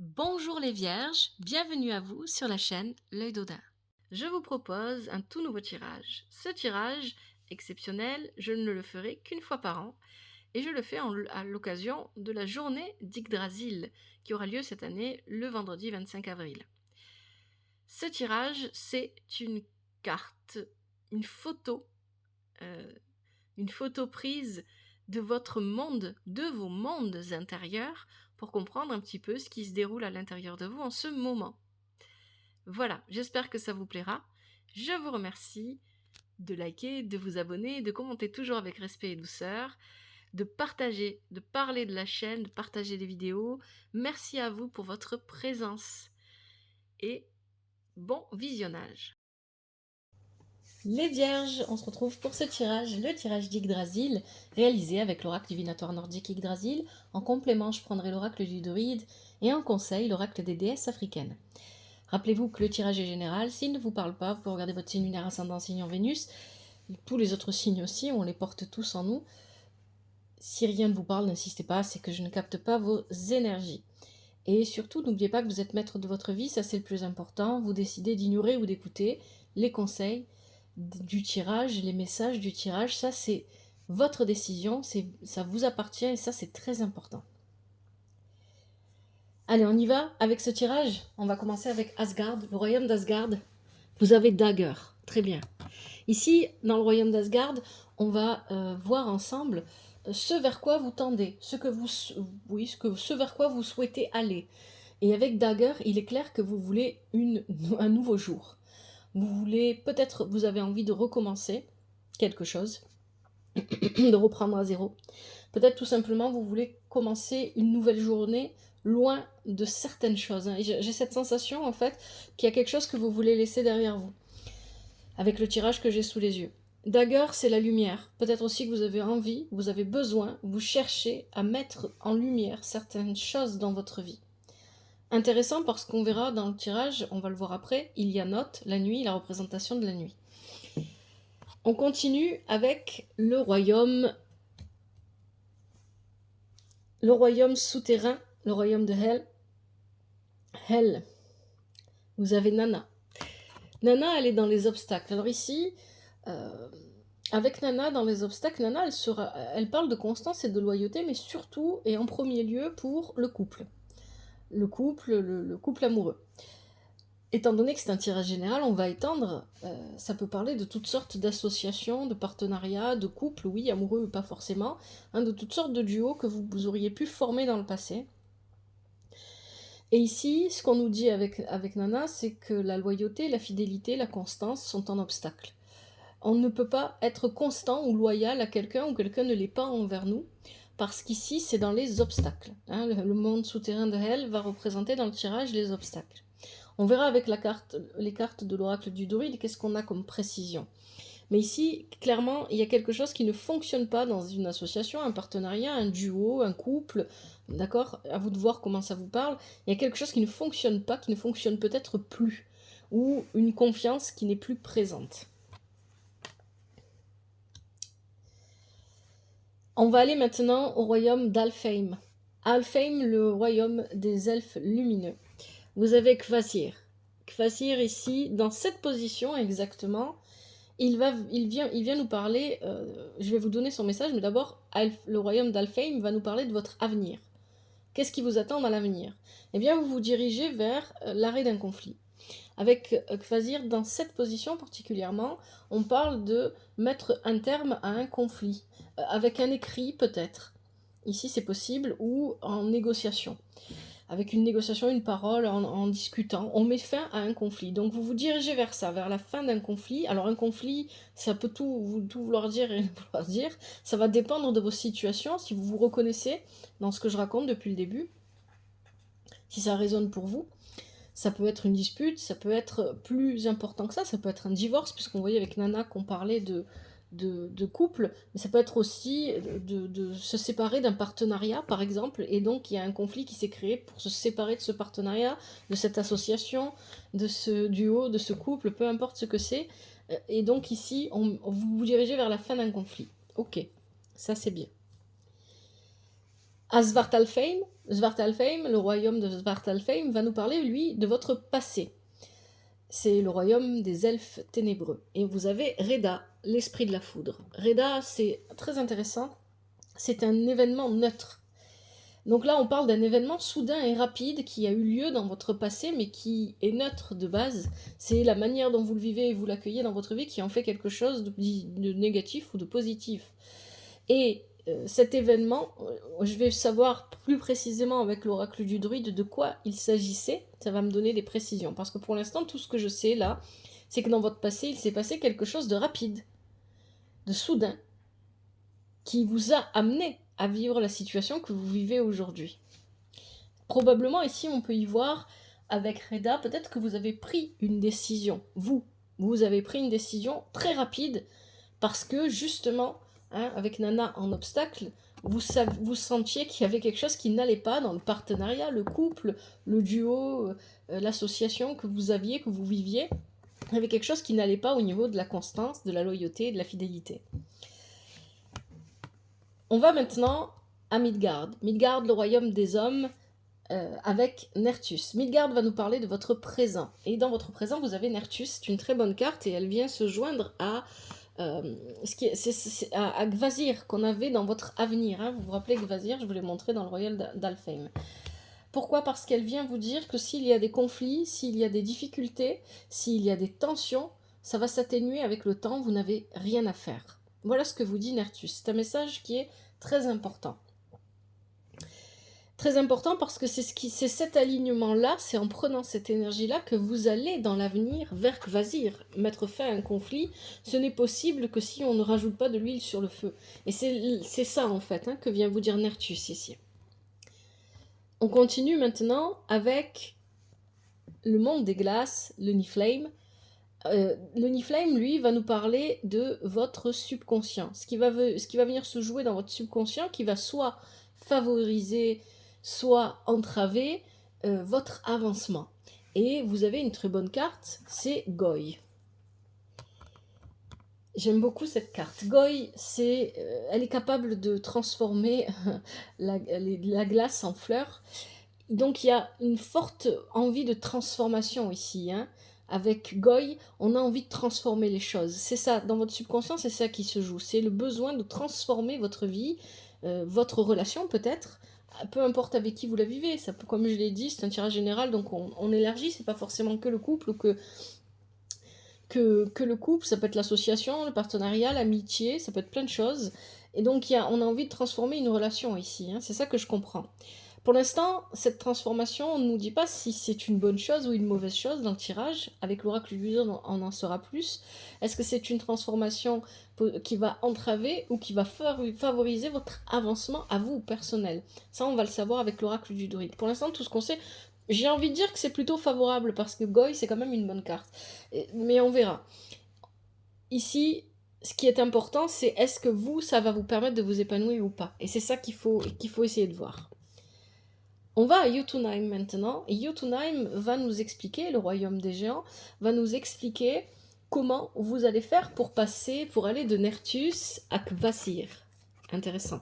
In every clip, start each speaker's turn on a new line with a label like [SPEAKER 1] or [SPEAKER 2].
[SPEAKER 1] Bonjour les vierges, bienvenue à vous sur la chaîne L'Œil d'Odin. Je vous propose un tout nouveau tirage. Ce tirage exceptionnel, je ne le ferai qu'une fois par an et je le fais à l'occasion de la journée d'Yggdrasil qui aura lieu cette année le vendredi 25 avril. Ce tirage, c'est une carte, une photo, euh, une photo prise de votre monde, de vos mondes intérieurs, pour comprendre un petit peu ce qui se déroule à l'intérieur de vous en ce moment. Voilà, j'espère que ça vous plaira. Je vous remercie de liker, de vous abonner, de commenter toujours avec respect et douceur, de partager, de parler de la chaîne, de partager les vidéos. Merci à vous pour votre présence et bon visionnage. Les vierges, on se retrouve pour ce tirage, le tirage d'Yggdrasil, réalisé avec l'oracle divinatoire nordique Yggdrasil. En complément, je prendrai l'oracle du druide et en conseil, l'oracle des déesses africaines. Rappelez-vous que le tirage est général, s'il ne vous parle pas, vous pouvez regarder votre signe lunaire ascendant signe en Vénus. Tous les autres signes aussi, on les porte tous en nous. Si rien ne vous parle, n'insistez pas, c'est que je ne capte pas vos énergies. Et surtout, n'oubliez pas que vous êtes maître de votre vie, ça c'est le plus important. Vous décidez d'ignorer ou d'écouter les conseils du tirage, les messages du tirage, ça c'est votre décision, ça vous appartient et ça c'est très important. Allez, on y va avec ce tirage. On va commencer avec Asgard, le royaume d'Asgard. Vous avez Dagger, très bien. Ici, dans le royaume d'Asgard, on va voir ensemble ce vers quoi vous tendez, ce vers quoi vous souhaitez aller. Et avec Dagger, il est clair que vous voulez un nouveau jour. Peut-être vous avez envie de recommencer quelque chose, de reprendre à zéro. Peut-être tout simplement vous voulez commencer une nouvelle journée loin de certaines choses. Et j'ai cette sensation en fait qu'il y a quelque chose que vous voulez laisser derrière vous, avec le tirage que j'ai sous les yeux. Dagger, c'est la lumière. Peut-être aussi que vous avez envie, vous avez besoin, vous cherchez à mettre en lumière certaines choses dans votre vie. Intéressant parce qu'on verra dans le tirage, on va le voir après, il y a note, la nuit, la représentation de la nuit. On continue avec le royaume souterrain, le royaume de Hel. Hel. Vous avez Nana. Nana, elle est dans les obstacles. Alors ici, avec Nana dans les obstacles, Nana, elle parle de constance et de loyauté, mais surtout et en premier lieu pour le couple. Le couple amoureux. Étant donné que c'est un tirage général, on va étendre, ça peut parler de toutes sortes d'associations, de partenariats, de couples, oui, amoureux ou pas forcément, de toutes sortes de duos que vous auriez pu former dans le passé. Et ici, ce qu'on nous dit avec Nana, c'est que la loyauté, la fidélité, la constance sont en obstacle. On ne peut pas être constant ou loyal à quelqu'un ou quelqu'un ne l'est pas envers nous, parce qu'ici, c'est dans les obstacles. Le monde souterrain de Hel va représenter dans le tirage les obstacles. On verra avec les cartes de l'oracle du druide qu'est-ce qu'on a comme précision. Mais ici, clairement, il y a quelque chose qui ne fonctionne pas dans une association, un partenariat, un duo, un couple. D'accord ? À vous de voir comment ça vous parle. Il y a quelque chose qui ne fonctionne pas, qui ne fonctionne peut-être plus. Ou une confiance qui n'est plus présente. On va aller maintenant au royaume d'Alfheim. Alfheim, le royaume des elfes lumineux. Vous avez Kvasir. Kvasir ici, dans cette position exactement, il vient nous parler, je vais vous donner son message, mais d'abord, le royaume d'Alfheim va nous parler de votre avenir. Qu'est-ce qui vous attend dans l'avenir ? Eh bien, vous vous dirigez vers l'arrêt d'un conflit. Avec Kvasir, dans cette position particulièrement, on parle de mettre un terme à un conflit, avec un écrit peut-être. Ici, c'est possible, ou en négociation. Avec une négociation, une parole, en discutant, on met fin à un conflit. Donc vous vous dirigez vers ça, vers la fin d'un conflit. Alors un conflit, ça peut tout vouloir dire et vouloir dire. Ça va dépendre de vos situations, si vous vous reconnaissez dans ce que je raconte depuis le début. Si ça résonne pour vous, ça peut être une dispute, ça peut être plus important que ça peut être un divorce, puisqu'on voyait avec Nana qu'on parlait de couple, mais ça peut être aussi de se séparer d'un partenariat, par exemple, et donc il y a un conflit qui s'est créé pour se séparer de ce partenariat, de cette association, de ce duo, de ce couple, peu importe ce que c'est, et donc ici, vous vous dirigez vers la fin d'un conflit. Ok, ça c'est bien. À Svartalfheim, le royaume de Svartalfheim va nous parler, lui, de votre passé. C'est le royaume des elfes ténébreux. Et vous avez Reda, l'esprit de la foudre. Reda, c'est très intéressant, c'est un événement neutre. Donc là, on parle d'un événement soudain et rapide qui a eu lieu dans votre passé, mais qui est neutre de base. C'est la manière dont vous le vivez et vous l'accueillez dans votre vie qui en fait quelque chose de négatif ou de positif. Et cet événement, je vais savoir plus précisément avec l'oracle du druide de quoi il s'agissait, ça va me donner des précisions. Parce que pour l'instant, tout ce que je sais là, c'est que dans votre passé, il s'est passé quelque chose de rapide, de soudain, qui vous a amené à vivre la situation que vous vivez aujourd'hui. Probablement ici, on peut y voir, avec Reda, peut-être que vous avez pris une décision, vous avez pris une décision très rapide, parce que justement, avec Nana en obstacle, vous sentiez qu'il y avait quelque chose qui n'allait pas dans le partenariat, le couple, le duo, l'association que vous aviez, que vous viviez. Il y avait quelque chose qui n'allait pas au niveau de la constance, de la loyauté et de la fidélité. On va maintenant à Midgard. Midgard, le royaume des hommes, avec Nerthus. Midgard va nous parler de votre présent. Et dans votre présent, vous avez Nerthus. C'est une très bonne carte et elle vient se joindre à à Gvasir qu'on avait dans votre avenir. Vous vous rappelez Gvasir, je vous l'ai montré dans le royaume d'Alfheim. Pourquoi ? Parce qu'elle vient vous dire que s'il y a des conflits, s'il y a des difficultés, s'il y a des tensions, ça va s'atténuer avec le temps, vous n'avez rien à faire. Voilà ce que vous dit Nerthus. C'est un message qui est très important. Très important parce que c'est cet alignement-là, c'est en prenant cette énergie-là que vous allez dans l'avenir vers Kvasir. Mettre fin à un conflit, ce n'est possible que si on ne rajoute pas de l'huile sur le feu. Et c'est ça en fait que vient vous dire Nerthus ici. On continue maintenant avec le monde des glaces, le Niflheim. Le Niflheim, lui, va nous parler de votre subconscient. Ce qui va venir se jouer dans votre subconscient, qui va soit favoriser, soit entraver votre avancement. Et vous avez une très bonne carte, c'est Goy. J'aime beaucoup cette carte. Goy, elle est capable de transformer la glace en fleurs. Donc il y a une forte envie de transformation ici. Avec Goy, on a envie de transformer les choses. C'est ça, dans votre subconscient, c'est ça qui se joue. C'est le besoin de transformer votre vie, votre relation peut-être, peu importe avec qui vous la vivez. Ça peut, comme je l'ai dit, c'est un tirage général, donc on élargit, c'est pas forcément que le couple ou que le couple, ça peut être l'association, le partenariat, l'amitié, ça peut être plein de choses. Et donc on a envie de transformer une relation ici, c'est ça que je comprends. Pour l'instant, cette transformation, on ne nous dit pas si c'est une bonne chose ou une mauvaise chose dans le tirage. Avec l'oracle du on en saura plus. Est-ce que c'est une transformation qui va entraver ou qui va favoriser votre avancement à vous personnel? Ça, on va le savoir avec l'oracle du druide. Pour l'instant, tout ce qu'on sait, j'ai envie de dire que c'est plutôt favorable parce que Goy, c'est quand même une bonne carte. Mais on verra. Ici, ce qui est important, c'est est-ce que ça va vous permettre de vous épanouir ou pas? Et c'est ça qu'il faut essayer de voir. On va à Jotunheim maintenant, et Jotunheim va nous expliquer, le royaume des géants, va nous expliquer comment vous allez faire pour aller de Nerthus à Kvasir. Intéressant.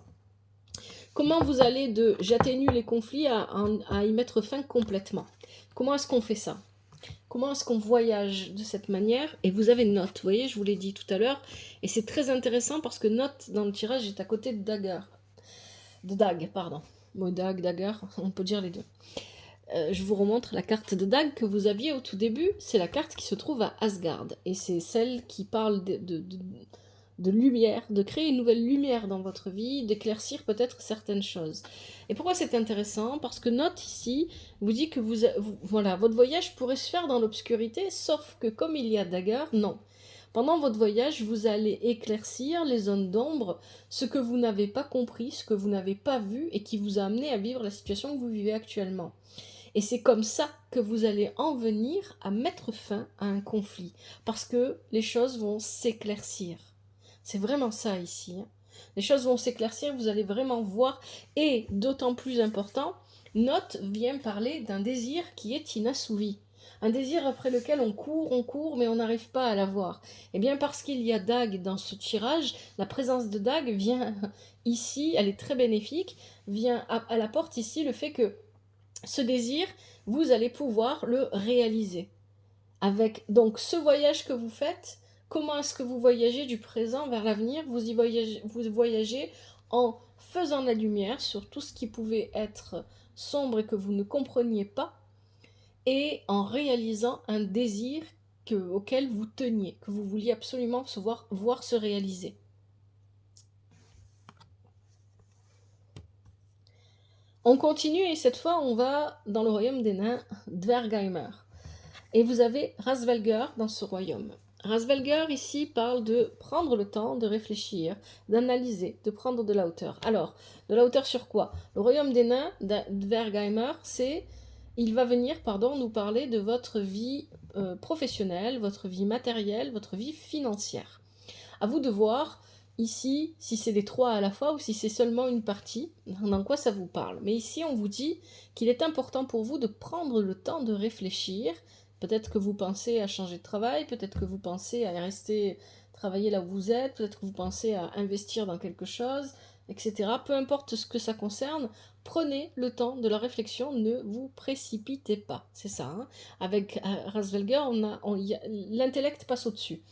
[SPEAKER 1] Comment vous allez de « j'atténue les conflits » à y mettre fin complètement. Comment est-ce qu'on fait ça? Comment est-ce qu'on voyage de cette manière? Et vous avez Note, vous voyez, je vous l'ai dit tout à l'heure, et c'est très intéressant parce que Note, dans le tirage, est à côté de Dag, pardon. Bon, Dag, Dagger, on peut dire les deux. Je vous remontre la carte de Dag que vous aviez au tout début. C'est la carte qui se trouve à Asgard. Et c'est celle qui parle de lumière, de créer une nouvelle lumière dans votre vie, d'éclaircir peut-être certaines choses. Et pourquoi c'est intéressant? Parce que Note ici vous dit que voilà, votre voyage pourrait se faire dans l'obscurité, sauf que comme il y a Dagger, non. Pendant votre voyage, vous allez éclaircir les zones d'ombre, ce que vous n'avez pas compris, ce que vous n'avez pas vu et qui vous a amené à vivre la situation que vous vivez actuellement. Et c'est comme ça que vous allez en venir à mettre fin à un conflit, parce que les choses vont s'éclaircir. C'est vraiment ça ici. Les choses vont s'éclaircir, vous allez vraiment voir, et d'autant plus important, Note vient parler d'un désir qui est inassouvi. Un désir après lequel on court, mais on n'arrive pas à l'avoir. Eh bien, parce qu'il y a Dag dans ce tirage, la présence de Dag vient ici, elle est très bénéfique, vient à la porte ici le fait que ce désir, vous allez pouvoir le réaliser. Avec donc ce voyage que vous faites, comment est-ce que vous voyagez du présent vers l'avenir? Vous voyagez en faisant la lumière sur tout ce qui pouvait être sombre et que vous ne compreniez pas, et en réalisant un désir auquel vous teniez, que vous vouliez absolument voir se réaliser. On continue et cette fois on va dans le royaume des nains, Dvergheimer. Et vous avez Rasvelger dans ce royaume. Rasvelger ici parle de prendre le temps de réfléchir, d'analyser, de prendre de la hauteur. Alors, de la hauteur sur quoi? Le royaume des nains, Dvergheimer, il va venir nous parler de votre vie professionnelle, votre vie matérielle, votre vie financière. À vous de voir ici si c'est les trois à la fois ou si c'est seulement une partie, dans quoi ça vous parle. Mais ici, on vous dit qu'il est important pour vous de prendre le temps de réfléchir. Peut-être que vous pensez à changer de travail, peut-être que vous pensez à rester travailler là où vous êtes, peut-être que vous pensez à investir dans quelque chose, etc. Peu importe ce que ça concerne, prenez le temps de la réflexion, ne vous précipitez pas. C'est ça. Hein. Avec Rasvelger, l'intellect passe au-dessus.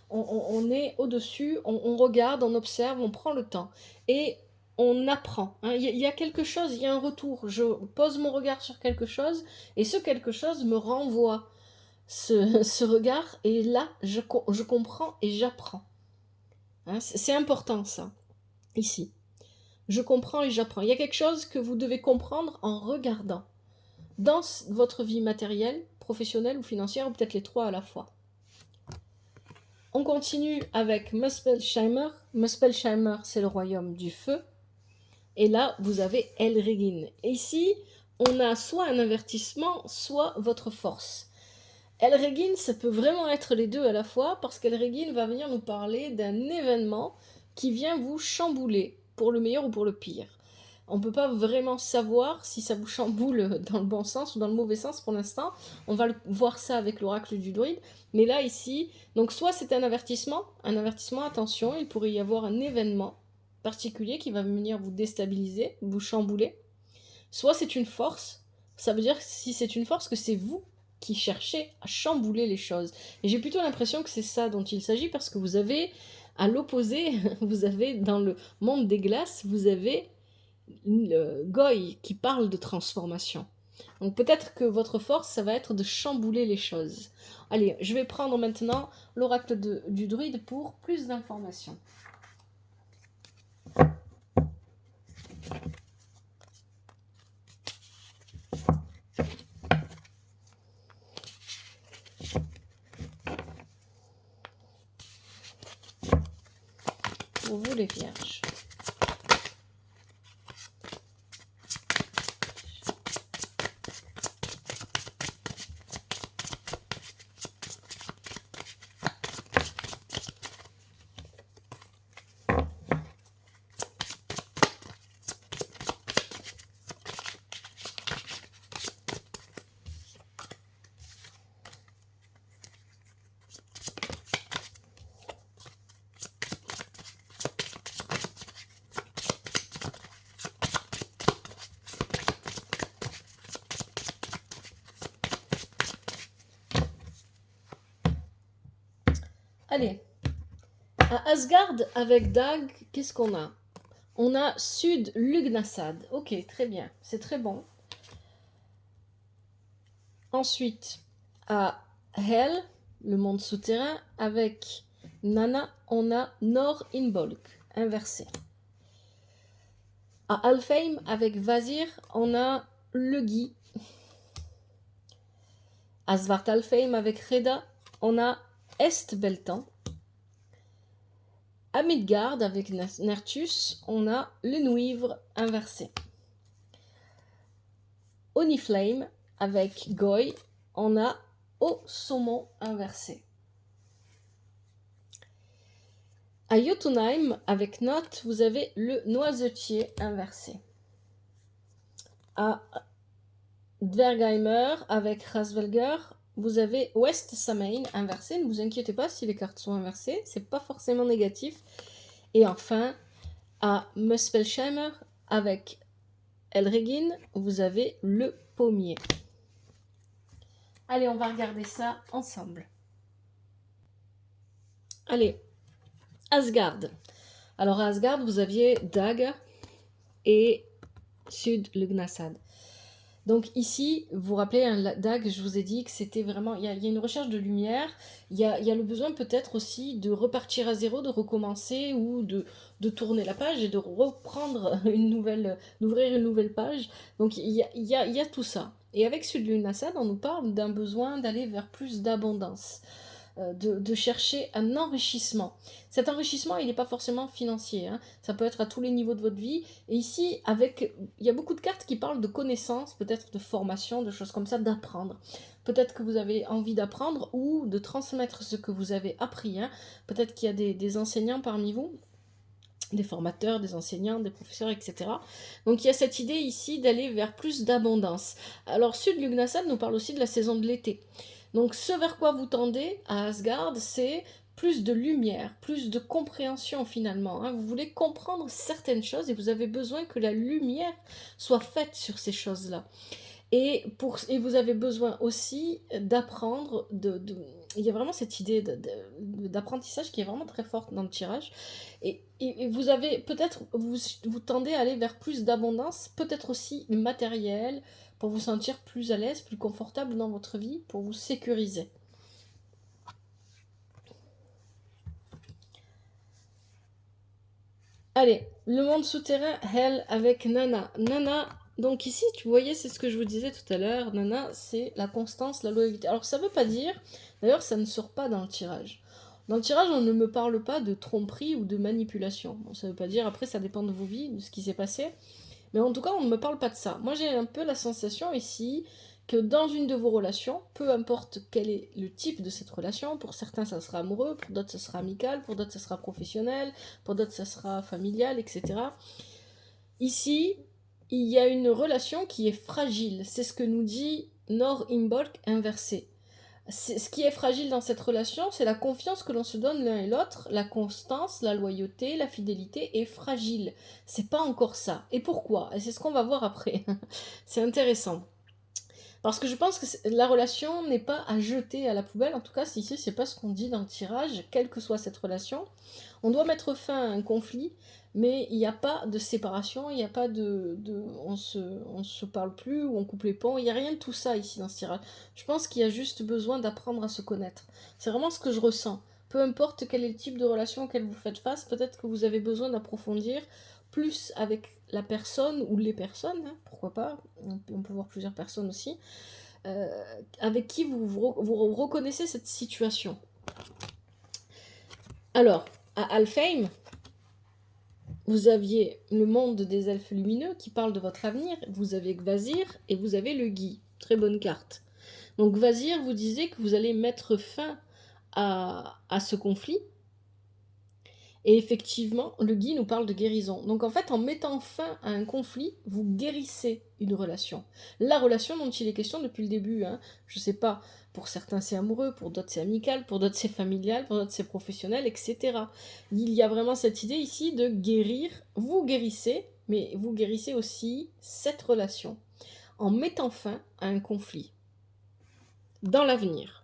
[SPEAKER 1] On est au-dessus, on regarde, on observe, on prend le temps. Et on apprend. Hein. Il y a quelque chose, il y a un retour. Je pose mon regard sur quelque chose et ce quelque chose me renvoie ce regard. Et là, je comprends et j'apprends. Hein, c'est important ça, ici. Je comprends et j'apprends. Il y a quelque chose que vous devez comprendre en regardant. Dans votre vie matérielle, professionnelle ou financière, ou peut-être les trois à la fois. On continue avec Muspelsheimer. Muspelsheimer, c'est le royaume du feu. Et là, vous avez Elregin. Et ici, on a soit un avertissement, soit votre force. Elregin, ça peut vraiment être les deux à la fois, parce qu'Elregin va venir nous parler d'un événement qui vient vous chambouler, pour le meilleur ou pour le pire. On ne peut pas vraiment savoir si ça vous chamboule dans le bon sens ou dans le mauvais sens pour l'instant. On va voir ça avec l'oracle du druide. Mais là, ici, donc soit c'est un avertissement, attention, il pourrait y avoir un événement particulier qui va venir vous déstabiliser, vous chambouler. Soit c'est une force, ça veut dire que si c'est une force, que c'est vous qui cherchez à chambouler les choses. Et j'ai plutôt l'impression que c'est ça dont il s'agit, parce que vous avez, à l'opposé, vous avez dans le monde des glaces, vous avez le Goy qui parle de transformation. Donc peut-être que votre force, ça va être de chambouler les choses. Allez, je vais prendre maintenant l'oracle du druide pour plus d'informations. Pour vous les vierges. Allez, à Asgard avec Dag, qu'est-ce qu'on a? On a Sud Lugnasad. Ok, très bien, c'est très bon. Ensuite, à Hel, le monde souterrain, avec Nana, on a Nord Inbolg, inversé. À Alfheim, avec Vazir, on a le Guy. À Svartalfheim, avec Reda, on a Est-Beltan. À Midgard, avec Nertus, on a le Nuivre inversé. Au Niflheim, avec Goy, on a Au Saumon inversé. À Jotunheim, avec Note, vous avez le Noisetier inversé. À Dvergheimer, avec Rasvelger, vous avez West Samain inversé. Ne vous inquiétez pas si les cartes sont inversées, c'est pas forcément négatif. Et enfin, à Muspelsheimer, avec Elregin, vous avez le pommier. Allez, on va regarder ça ensemble. Allez, Asgard. Alors à Asgard, vous aviez Dag et Sud Lugnasad. Donc ici, vous vous rappelez, un Dag, je vous ai dit que c'était vraiment... Il y a une recherche de lumière, il y a le besoin peut-être aussi de repartir à zéro, de recommencer ou de tourner la page et de reprendre d'ouvrir une nouvelle page. Donc il y a tout ça. Et avec Sud Lugnasad, on nous parle d'un besoin d'aller vers plus d'abondance. De chercher un enrichissement. Cet enrichissement, il n'est pas forcément financier, hein. Ça peut être à tous les niveaux de votre vie. Et ici, il y a beaucoup de cartes qui parlent de connaissances, peut-être de formation, de choses comme ça, d'apprendre. Peut-être que vous avez envie d'apprendre ou de transmettre ce que vous avez appris, hein. Peut-être qu'il y a des enseignants parmi vous, des formateurs, des enseignants, des professeurs, etc. Donc il y a cette idée ici d'aller vers plus d'abondance. Alors Sud Lugnasad nous parle aussi de la saison de l'été. Donc ce vers quoi vous tendez à Asgard, c'est plus de lumière, plus de compréhension finalement, hein. Vous voulez comprendre certaines choses et vous avez besoin que la lumière soit faite sur ces choses-là. Et vous avez besoin aussi d'apprendre, il y a vraiment cette idée d'apprentissage qui est vraiment très forte dans le tirage. Et vous avez peut-être, vous tendez à aller vers plus d'abondance, peut-être aussi matériel, pour vous sentir plus à l'aise, plus confortable dans votre vie, pour vous sécuriser. Allez, le monde souterrain, Hell, avec Nana. Nana, donc ici, tu voyais, c'est ce que je vous disais tout à l'heure, Nana, c'est la constance, la loyauté. Alors ça veut pas dire, d'ailleurs ça ne sort pas dans le tirage. Dans le tirage, on ne me parle pas de tromperie ou de manipulation. Bon, ça veut pas dire, après ça dépend de vos vies, de ce qui s'est passé. Mais en tout cas, on ne me parle pas de ça. Moi, j'ai un peu la sensation ici que dans une de vos relations, peu importe quel est le type de cette relation, pour certains ça sera amoureux, pour d'autres ça sera amical, pour d'autres ça sera professionnel, pour d'autres ça sera familial, etc. Ici, il y a une relation qui est fragile. C'est ce que nous dit Nor Imbolc inversé. Ce qui est fragile dans cette relation, c'est la confiance que l'on se donne l'un et l'autre, la constance, la loyauté, la fidélité est fragile. C'est pas encore ça. Et pourquoi? Et c'est ce qu'on va voir après. C'est intéressant. Parce que je pense que la relation n'est pas à jeter à la poubelle. En tout cas, ici, c'est pas ce qu'on dit dans le tirage, quelle que soit cette relation. On doit mettre fin à un conflit, mais il n'y a pas de séparation, il n'y a pas on se parle plus, ou on coupe les ponts, il n'y a rien de tout ça ici dans ce tirage. Je pense qu'il y a juste besoin d'apprendre à se connaître. C'est vraiment ce que je ressens. Peu importe quel est le type de relation auquel vous faites face, peut-être que vous avez besoin d'approfondir plus avec la personne ou les personnes, hein, pourquoi pas, on peut voir plusieurs personnes aussi, avec qui vous reconnaissez cette situation. Alors, à Alfheim, vous aviez le monde des elfes lumineux qui parle de votre avenir, vous avez Gvasir et vous avez le Gui, très bonne carte. Donc Gvasir vous disait que vous allez mettre fin à ce conflit, et effectivement, le Guy nous parle de guérison. Donc en fait, en mettant fin à un conflit, vous guérissez une relation. La relation dont il est question depuis le début, hein. Je sais pas, pour certains c'est amoureux, pour d'autres c'est amical, pour d'autres c'est familial, pour d'autres c'est professionnel, etc. Il y a vraiment cette idée ici de guérir. Vous guérissez, mais vous guérissez aussi cette relation en mettant fin à un conflit dans l'avenir.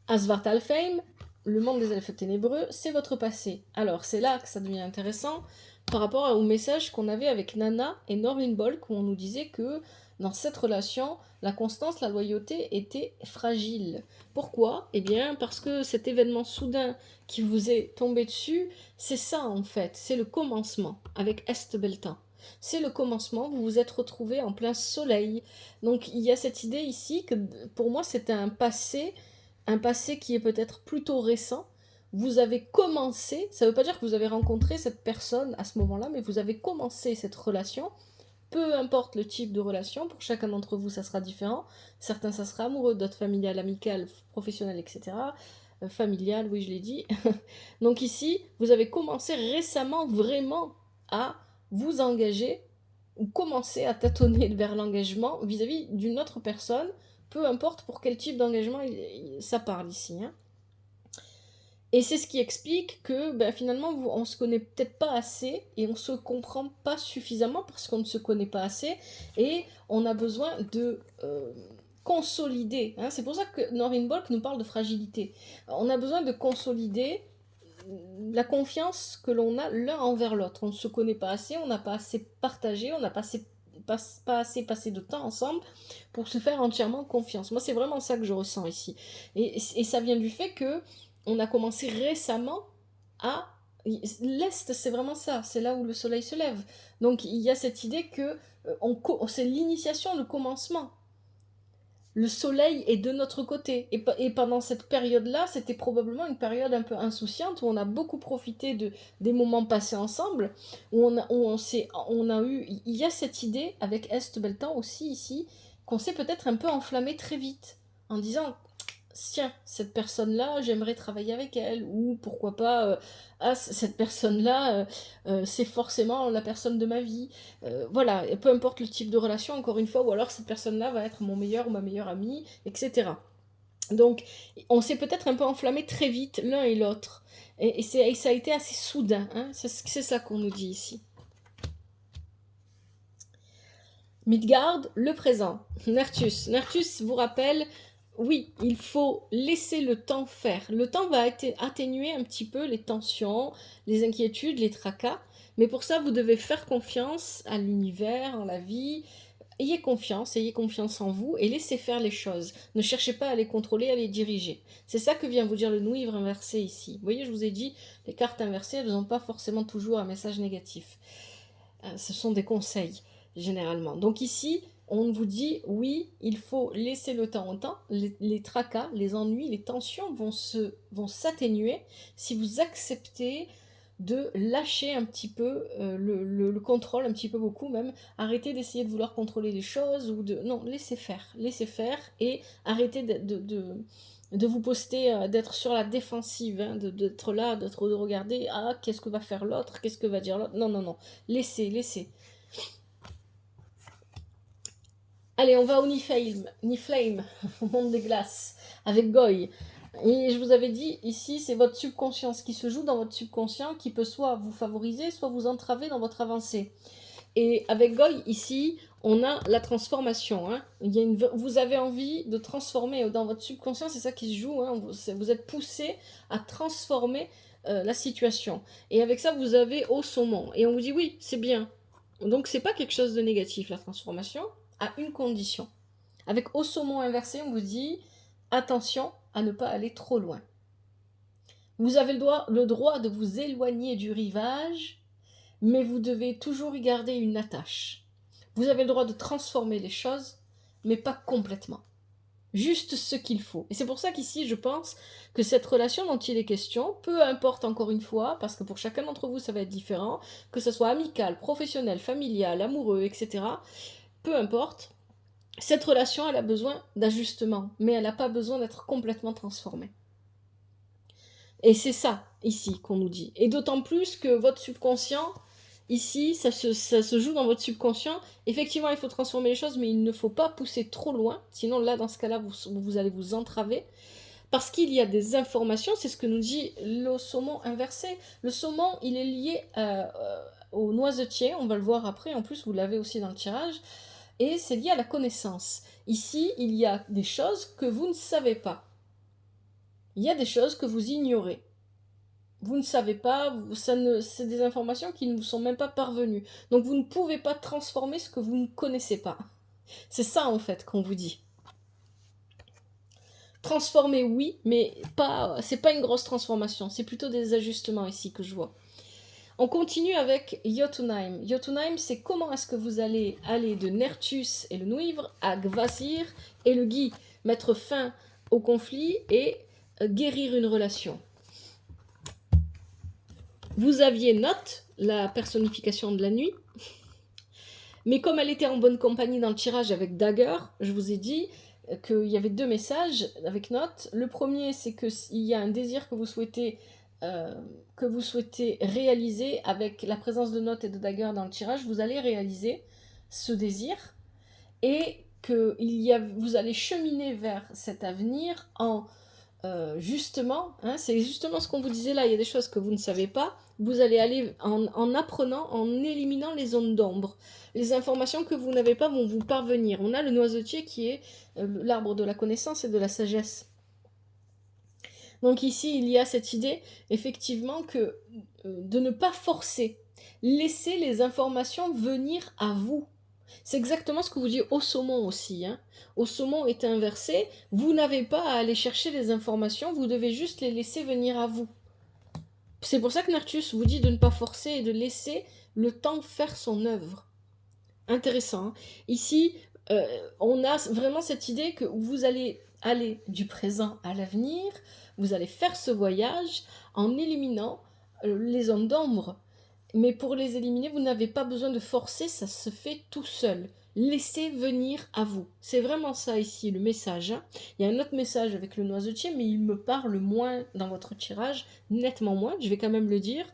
[SPEAKER 1] Svartalfheim, le monde des elfes ténébreux, c'est votre passé. Alors, c'est là que ça devient intéressant par rapport au message qu'on avait avec Nana et Norvinbolk, où on nous disait que dans cette relation, la constance, la loyauté étaient fragiles. Pourquoi? Eh bien, parce que cet événement soudain qui vous est tombé dessus, c'est ça en fait, c'est le commencement avec Estebeltan. C'est le commencement, vous vous êtes retrouvés en plein soleil. Donc il y a cette idée ici que pour moi c'était un passé qui est peut-être plutôt récent. Vous avez commencé, ça ne veut pas dire que vous avez rencontré cette personne à ce moment-là, mais vous avez commencé cette relation. Peu importe le type de relation, pour chacun d'entre vous ça sera différent. Certains ça sera amoureux, d'autres familial, amical, professionnel, etc. Familial, oui je l'ai dit. Donc ici, vous avez commencé récemment vraiment à vous engager ou commencer à tâtonner vers l'engagement vis-à-vis d'une autre personne, peu importe pour quel type d'engagement ça parle ici, hein. Et c'est ce qui explique que finalement, on se connaît peut-être pas assez et on se comprend pas suffisamment parce qu'on ne se connaît pas assez et on a besoin de consolider, hein. C'est pour ça que Noreen Bolk nous parle de fragilité. On a besoin de consolider la confiance que l'on a l'un envers l'autre. On ne se connaît pas assez, on n'a pas assez partagé, on n'a pas assez passé de temps ensemble pour se faire entièrement confiance. Moi, c'est vraiment ça que je ressens ici. Et ça vient du fait que on a commencé récemment à... L'Est, c'est vraiment ça, c'est là où le soleil se lève. Donc il y a cette idée que c'est l'initiation, le commencement. Le soleil est de notre côté. Et pendant cette période-là, c'était probablement une période un peu insouciante, où on a beaucoup profité des moments passés ensemble, où on a eu... Il y a cette idée, avec Est Beltan aussi ici, qu'on s'est peut-être un peu enflammé très vite, en disant tiens, cette personne-là, j'aimerais travailler avec elle, ou pourquoi pas, cette personne-là, c'est forcément la personne de ma vie. Voilà, peu importe le type de relation, encore une fois, ou alors cette personne-là va être mon meilleur ou ma meilleure amie, etc. Donc, on s'est peut-être un peu enflammé très vite, l'un et l'autre. Et ça a été assez soudain, hein, c'est ça qu'on nous dit ici. Midgard, le présent. Nertus. Nertus vous rappelle, oui, il faut laisser le temps faire. Le temps va atténuer un petit peu les tensions, les inquiétudes, les tracas. Mais pour ça, vous devez faire confiance à l'univers, en la vie. Ayez confiance en vous et laissez faire les choses. Ne cherchez pas à les contrôler, à les diriger. C'est ça que vient vous dire le nous-ivre inversé ici. Vous voyez, je vous ai dit, les cartes inversées, elles n'ont pas forcément toujours un message négatif. Ce sont des conseils, généralement. Donc ici, on vous dit, oui, il faut laisser le temps au temps. Les tracas, les ennuis, les tensions vont s'atténuer si vous acceptez de lâcher un petit peu le contrôle, un petit peu beaucoup même. Arrêtez d'essayer de vouloir contrôler les choses ou de... Non, laissez faire et arrêtez de vous poster, d'être sur la défensive, hein, d'être là, de regarder, ah, qu'est-ce que va faire l'autre, qu'est-ce que va dire l'autre. Non, non, non, laissez. Allez, on va au Niflheim, au monde des glaces, avec Goy. Et je vous avais dit, ici, c'est votre subconscient, ce qui se joue dans votre subconscient, qui peut soit vous favoriser, soit vous entraver dans votre avancée. Et avec Goy, ici, on a la transformation. Hein. Vous avez envie de transformer dans votre subconscient, c'est ça qui se joue. Hein. Vous êtes poussé à transformer la situation. Et avec ça, vous avez au saumon. Et on vous dit, oui, c'est bien. Donc, c'est pas quelque chose de négatif, la transformation, à une condition. Avec au saumon inversé, on vous dit, attention à ne pas aller trop loin. Vous avez le droit de vous éloigner du rivage, mais vous devez toujours y garder une attache. Vous avez le droit de transformer les choses, mais pas complètement. Juste ce qu'il faut. Et c'est pour ça qu'ici, je pense que cette relation dont il est question, peu importe encore une fois, parce que pour chacun d'entre vous, ça va être différent, que ce soit amical, professionnel, familial, amoureux, etc., peu importe, cette relation, elle a besoin d'ajustement, mais elle n'a pas besoin d'être complètement transformée. Et c'est ça, ici, qu'on nous dit. Et d'autant plus que votre subconscient, ici, ça se joue dans votre subconscient. Effectivement, il faut transformer les choses, mais il ne faut pas pousser trop loin. Sinon, là, dans ce cas-là, vous allez vous entraver. Parce qu'il y a des informations, c'est ce que nous dit le saumon inversé. Le saumon, il est lié au noisetier, on va le voir après, en plus, vous l'avez aussi dans le tirage. Et c'est lié à la connaissance. Ici, il y a des choses que vous ne savez pas. Il y a des choses que vous ignorez. Vous ne savez pas, c'est des informations qui ne vous sont même pas parvenues. Donc vous ne pouvez pas transformer ce que vous ne connaissez pas. C'est ça en fait qu'on vous dit. Transformer, oui, mais c'est pas une grosse transformation, c'est plutôt des ajustements ici que je vois. On continue avec Jotunheim. Jotunheim, c'est comment est-ce que vous allez aller de Nertus et le Nuivre à Gvasir et le Gui, mettre fin au conflit et guérir une relation. Vous aviez Note, la personnification de la nuit, mais comme elle était en bonne compagnie dans le tirage avec Dagger, je vous ai dit qu'il y avait 2 messages avec Note. Le premier, c'est qu'il y a un désir que vous souhaitez réaliser avec la présence de Note et de Dagger dans le tirage. Vous allez réaliser. ce désir et que vous allez cheminer vers cet avenir en justement, hein, c'est justement ce qu'on vous disait là, il y a des choses que vous ne savez pas, vous allez aller en apprenant, en éliminant les zones d'ombre. Les informations que vous n'avez pas vont vous parvenir. On a le noisetier qui est l'arbre de la connaissance et de la sagesse. Donc ici, il y a cette idée, effectivement, que de ne pas forcer. Laissez les informations venir à vous. C'est exactement ce que vous dit au saumon aussi. Hein. Au saumon est inversé. Vous n'avez pas à aller chercher les informations, vous devez juste les laisser venir à vous. C'est pour ça que Nertus vous dit de ne pas forcer et de laisser le temps faire son œuvre. Intéressant. Hein. Ici, on a vraiment cette idée que vous allez aller du présent à l'avenir, vous allez faire ce voyage en éliminant les zones d'ombre. Mais pour les éliminer, vous n'avez pas besoin de forcer, ça se fait tout seul. Laissez venir à vous. C'est vraiment ça ici, le message. Hein. Il y a un autre message avec le noisetier, mais il me parle moins dans votre tirage, nettement moins, je vais quand même le dire.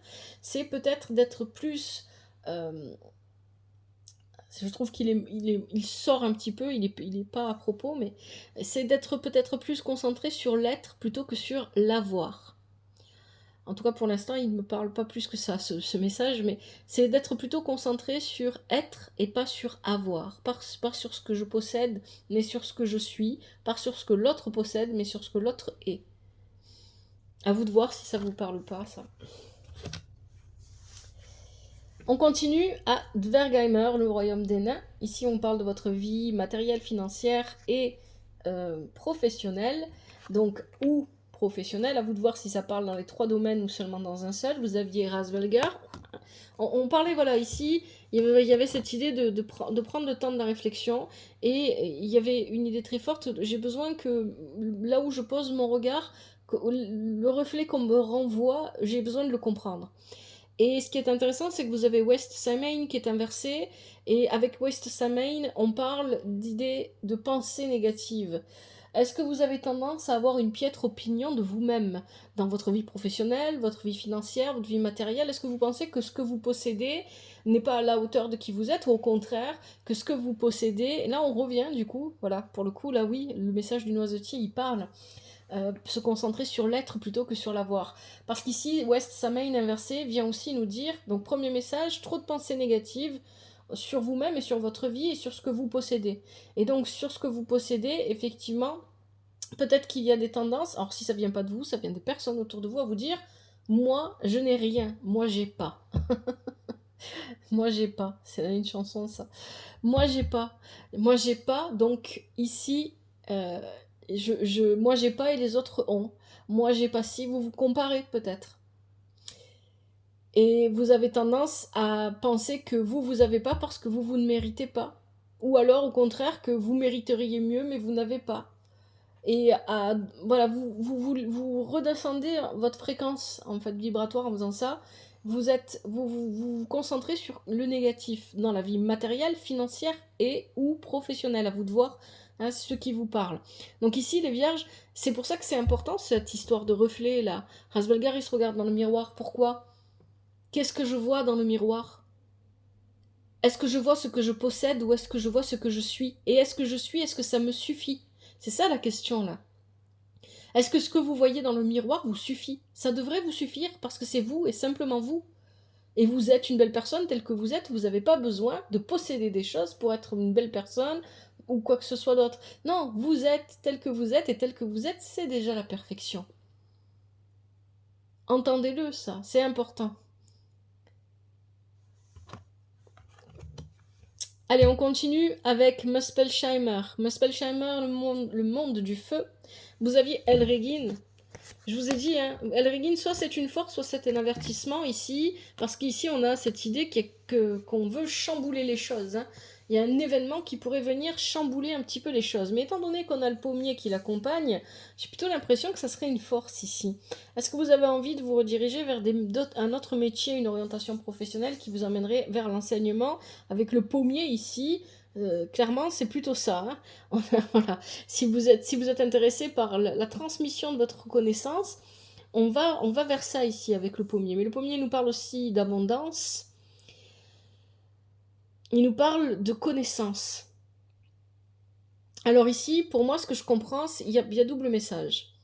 [SPEAKER 1] C'est peut-être d'être plus... je trouve il sort un petit peu, il est pas à propos, mais c'est d'être peut-être plus concentré sur l'être plutôt que sur l'avoir. En tout cas, pour l'instant, il ne me parle pas plus que ça, ce message, mais c'est d'être plutôt concentré sur être et pas sur avoir. Pas sur ce que je possède, mais sur ce que je suis. Pas sur ce que l'autre possède, mais sur ce que l'autre est. À vous de voir si ça vous parle ou pas, ça. On continue à Dvergheimer, le royaume des nains. Ici, on parle de votre vie matérielle, financière et professionnelle. Donc, où professionnel, à vous de voir si ça parle dans les 3 domaines ou seulement dans un seul. Vous aviez Rasvelgar. On parlait, voilà, ici, il y avait cette idée de prendre le temps de la réflexion, et il y avait une idée très forte, j'ai besoin que, là où je pose mon regard, le reflet qu'on me renvoie, j'ai besoin de le comprendre. Et ce qui est intéressant, c'est que vous avez West Samhain qui est inversé, et avec West Samhain, on parle d'idées de pensée négative. Est-ce que vous avez tendance à avoir une piètre opinion de vous-même dans votre vie professionnelle, votre vie financière, votre vie matérielle? Est-ce que vous pensez que ce que vous possédez n'est pas à la hauteur de qui vous êtes, ou au contraire, que ce que vous possédez... Et là, on revient, du coup, voilà, pour le coup, là, oui, le message du noisetier, il parle. Se concentrer sur l'être plutôt que sur l'avoir. Parce qu'ici, West Samhain inversé vient aussi nous dire, donc premier message, trop de pensées négatives sur vous-même et sur votre vie et sur ce que vous possédez. Et donc sur ce que vous possédez, effectivement, peut-être qu'il y a des tendances, alors si ça vient pas de vous, ça vient des personnes autour de vous à vous dire, moi je n'ai rien, moi j'ai pas. Moi j'ai pas, c'est une chanson ça. Moi j'ai pas, donc ici, moi j'ai pas et les autres ont. Moi j'ai pas, si vous vous comparez peut-être. Et vous avez tendance à penser que vous avez pas parce que vous ne méritez pas. Ou alors au contraire que vous mériteriez mieux mais vous n'avez pas. Et voilà, vous redescendez votre fréquence en fait vibratoire en faisant ça. Vous concentrez sur le négatif dans la vie matérielle, financière et ou professionnelle. À vous de voir hein, ce qui vous parle. Donc ici, les vierges, c'est pour ça que c'est important cette histoire de reflet là. Rasvelgar, il se regarde dans le miroir. Pourquoi? Qu'est-ce que je vois dans le miroir? Est-ce que je vois ce que je possède ou est-ce que je vois ce que je suis? Et est-ce que ça me suffit? C'est ça la question là. Est-ce que ce que vous voyez dans le miroir vous suffit? Ça devrait vous suffire parce que c'est vous et simplement vous. Et vous êtes une belle personne telle que vous êtes, vous n'avez pas besoin de posséder des choses pour être une belle personne ou quoi que ce soit d'autre. Non, vous êtes tel que vous êtes et tel que vous êtes, c'est déjà la perfection. Entendez-le ça, c'est important. Allez, on continue avec Muspelsheimer. Muspelsheimer, le monde du feu. Vous aviez Elregin. Je vous ai dit, hein, Elregin, soit c'est une force, soit c'est un avertissement ici, parce qu'ici on a cette idée qu'on veut chambouler les choses. Hein. Il y a un événement qui pourrait venir chambouler un petit peu les choses. Mais étant donné qu'on a le pommier qui l'accompagne, j'ai plutôt l'impression que ça serait une force ici. Est-ce que vous avez envie de vous rediriger vers un autre métier, une orientation professionnelle qui vous amènerait vers l'enseignement avec le pommier ici? Clairement, c'est plutôt ça. Hein. Voilà. Si vous êtes intéressé par la transmission de votre connaissance, on va vers ça ici avec le pommier. Mais le pommier nous parle aussi d'abondance. il nous parle de connaissance. Alors ici, pour moi, ce que je comprends, il y a double message.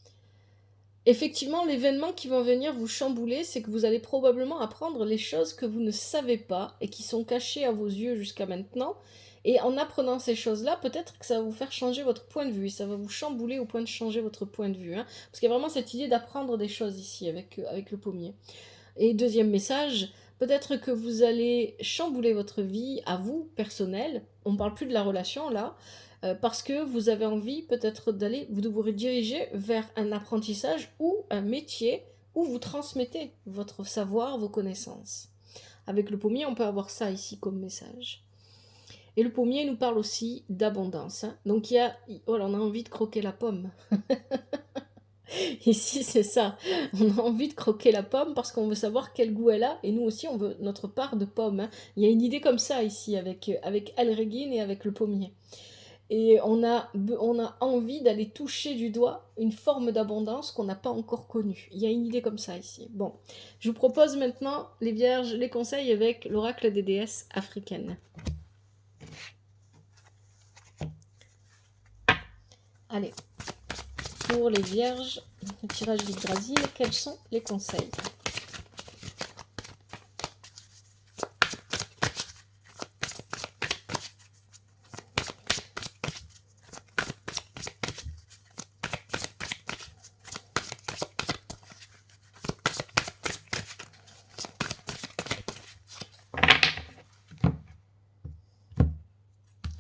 [SPEAKER 1] Effectivement, l'événement qui va venir vous chambouler, c'est que vous allez probablement apprendre les choses que vous ne savez pas et qui sont cachées à vos yeux jusqu'à maintenant. Et en apprenant ces choses-là, peut-être que ça va vous faire changer votre point de vue. Ça va vous chambouler au point de changer votre point de vue. Parce qu'il y a vraiment cette idée d'apprendre des choses ici avec le pommier. Et deuxième message, peut-être que vous allez chambouler votre vie à vous, personnelle. On ne parle plus de la relation là. Parce que vous avez envie peut-être de vous rediriger vers un apprentissage ou un métier où vous transmettez votre savoir, vos connaissances. Avec le pommier, on peut avoir ça ici comme message. Et le pommier nous parle aussi d'abondance. Donc on a envie de croquer la pomme. Ici, c'est ça. On a envie de croquer la pomme parce qu'on veut savoir quel goût elle a. Et nous aussi, on veut notre part de pomme. Il y a une idée comme ça ici avec Alregin et avec le pommier. Et on a envie d'aller toucher du doigt une forme d'abondance qu'on n'a pas encore connue. Il y a une idée comme ça ici. Bon, je vous propose maintenant, les vierges, les conseils avec l'oracle des déesses africaines. Allez, pour les vierges, le tirage d'Yggdrasil, quels sont les conseils ?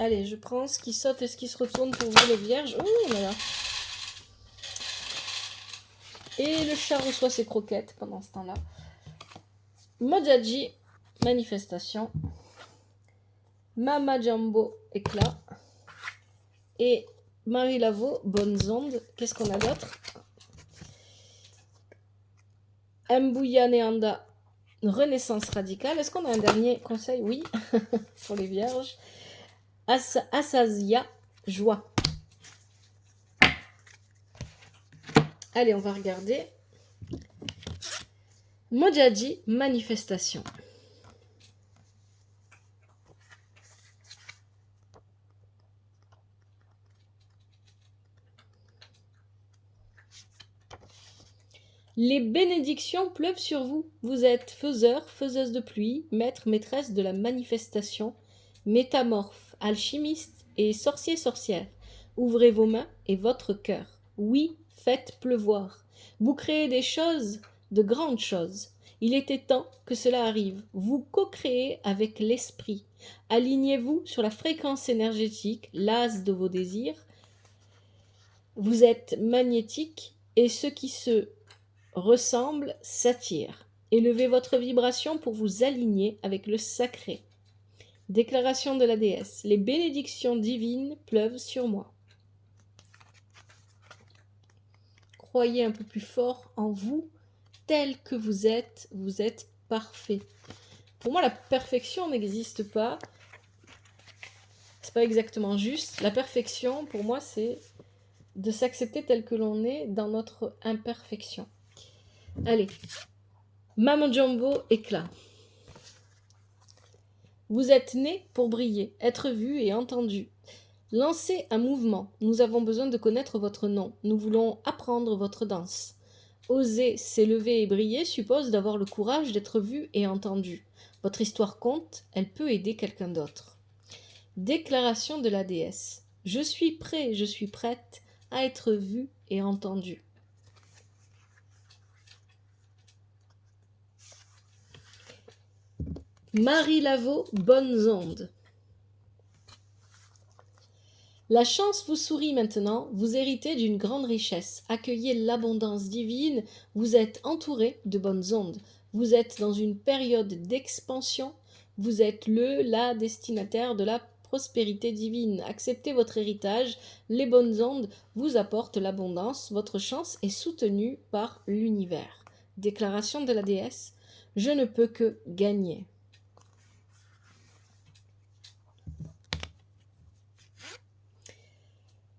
[SPEAKER 1] Allez, je prends ce qui saute et ce qui se retourne pour vous les vierges. Oh là là. Et le chat reçoit ses croquettes pendant ce temps-là. Mojaji, manifestation. Mama Jumbo, éclat. Et Marie Laveau, bonnes ondes. Qu'est-ce qu'on a d'autre? Mbouya Neanda, renaissance radicale. Est-ce qu'on a un dernier conseil? Oui, pour les vierges. Asazia, joie. Allez, on va regarder. Mojaji, manifestation. Les bénédictions pleuvent sur vous. Vous êtes faiseur, faiseuse de pluie, maître, maîtresse de la manifestation, métamorphe, alchimiste et sorcier, sorcière. Ouvrez vos mains et votre cœur. Oui, faites pleuvoir. Vous créez des choses, de grandes choses. Il était temps que cela arrive. Vous co-créez avec l'esprit. Alignez-vous sur la fréquence énergétique, l'as de vos désirs. Vous êtes magnétique et ce qui se ressemble s'attire. Élevez votre vibration pour vous aligner avec le sacré. Déclaration de la déesse. Les bénédictions divines pleuvent sur moi. Croyez un peu plus fort en vous, tel que vous êtes parfait. Pour moi, la perfection n'existe pas. C'est pas exactement juste. La perfection, pour moi, c'est de s'accepter tel que l'on est dans notre imperfection. Allez, Maman Jumbo, éclat. Vous êtes né pour briller, être vu et entendu. Lancez un mouvement. Nous avons besoin de connaître votre nom. Nous voulons apprendre votre danse. Oser s'élever et briller suppose d'avoir le courage d'être vu et entendu. Votre histoire compte, elle peut aider quelqu'un d'autre. Déclaration de la déesse. Je suis prêt, je suis prête à être vue et entendue. Marie Laveau, bonnes ondes. La chance vous sourit maintenant, vous héritez d'une grande richesse, accueillez l'abondance divine, vous êtes entouré de bonnes ondes, vous êtes dans une période d'expansion, vous êtes la destinataire de la prospérité divine, acceptez votre héritage, les bonnes ondes vous apportent l'abondance, votre chance est soutenue par l'univers. Déclaration de la déesse, je ne peux que gagner.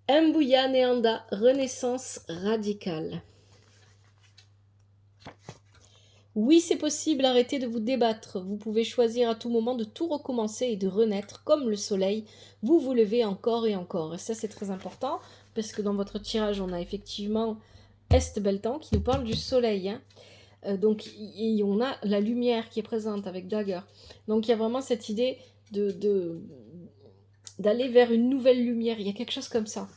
[SPEAKER 1] Mbouya Neanda, renaissance radicale. Oui, c'est possible, arrêtez de vous débattre. Vous pouvez choisir à tout moment de tout recommencer et de renaître comme le soleil. Vous vous levez encore et encore. Et ça, c'est très important parce que dans votre tirage, on a effectivement Est Beltan qui nous parle du soleil. Hein. Donc, on a la lumière qui est présente avec Dagger. Donc, il y a vraiment cette idée d'aller vers une nouvelle lumière. Il y a quelque chose comme ça.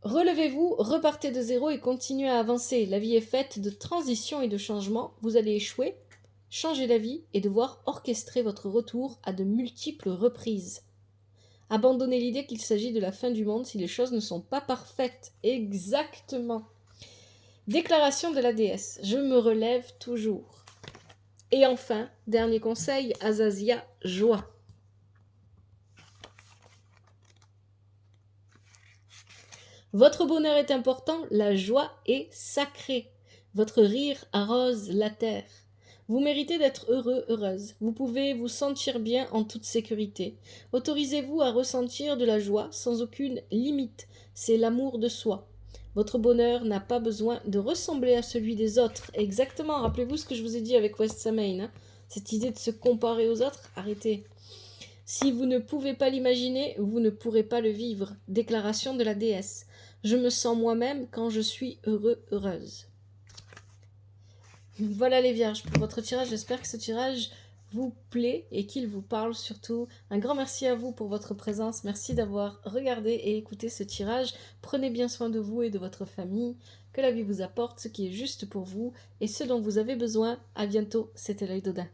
[SPEAKER 1] Relevez-vous, repartez de zéro et continuez à avancer. La vie est faite de transitions et de changements. Vous allez échouer, changer la vie et devoir orchestrer votre retour à de multiples reprises. Abandonnez l'idée qu'il s'agit de la fin du monde si les choses ne sont pas parfaites. Exactement. Déclaration de la déesse. Je me relève toujours. Et enfin, dernier conseil, Azasia, joie. Votre bonheur est important, la joie est sacrée. Votre rire arrose la terre. Vous méritez d'être heureux, heureuse. Vous pouvez vous sentir bien en toute sécurité. Autorisez-vous à ressentir de la joie sans aucune limite. C'est l'amour de soi. Votre bonheur n'a pas besoin de ressembler à celui des autres. Exactement, rappelez-vous ce que je vous ai dit avec West Samain. Hein. Cette idée de se comparer aux autres, arrêtez. Si vous ne pouvez pas l'imaginer, vous ne pourrez pas le vivre. Déclaration de la déesse. Je me sens moi-même quand je suis heureux, heureuse. Voilà les vierges pour votre tirage. J'espère que ce tirage vous plaît et qu'il vous parle surtout. Un grand merci à vous pour votre présence. Merci d'avoir regardé et écouté ce tirage. Prenez bien soin de vous et de votre famille. Que la vie vous apporte ce qui est juste pour vous et ce dont vous avez besoin. À bientôt. C'était l'œil d'Odin.